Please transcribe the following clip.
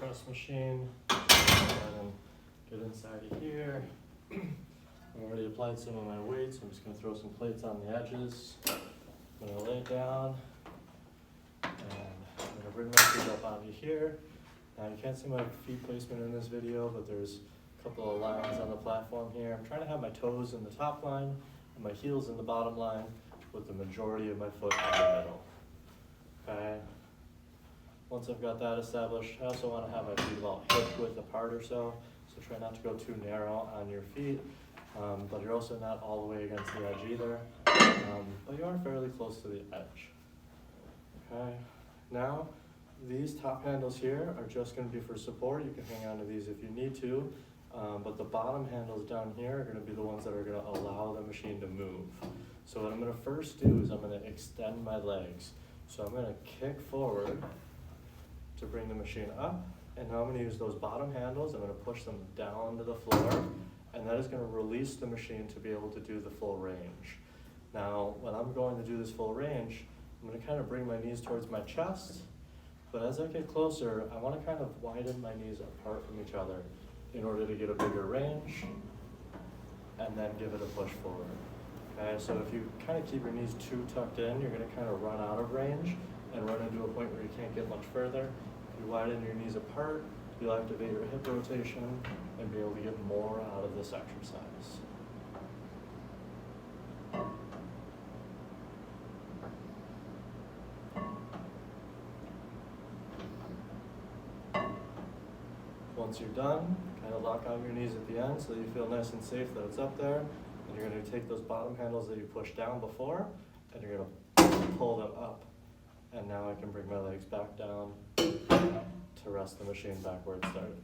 press machine. Go ahead and get inside of here. I've already applied some of my weights. I'm just going to throw some plates on the edges. I'm going to lay it down, and I'm going to bring my feet up onto here. Now you can't see my feet placement in this video, but there's a couple of lines on the platform here. I'm trying to have my toes in the top line and my heels in the bottom line, with the majority of my foot in the middle. Okay. Once I've got that established, I also want to have my feet about hip width apart or so. So try not to go too narrow on your feet, but you're also not all the way against the edge either. But you are fairly close to the edge. Okay. Now, these top handles here are just going to be for support. You can hang on to these if you need to, but the bottom handles down here are going to be the ones that are going to allow the machine to move. So what I'm going to first do is I'm going to extend my legs. So I'm going to kick forward to bring the machine up, and now I'm going to use those bottom handles. I'm going to push them down to the floor, and that is going to release the machine to be able to do the full range. Now, when I'm going to do this full range, I'm going to kind of bring my knees towards my chest, but as I get closer, I want to kind of widen my knees apart from each other in order to get a bigger range, and then give it a push forward. Okay, so if you kind of keep your knees too tucked in, you're going to kind of run out of range and run into a point where you can't get much further. If you widen your knees apart, you'll activate your hip rotation and be able to get more out of this exercise. Once you're done, kind of lock out your knees at the end so that you feel nice and safe that it's up there. And you're going to take those bottom handles that you pushed down before, and you're going to pull them up. And now I can bring my legs back down to rest the machine back where it started.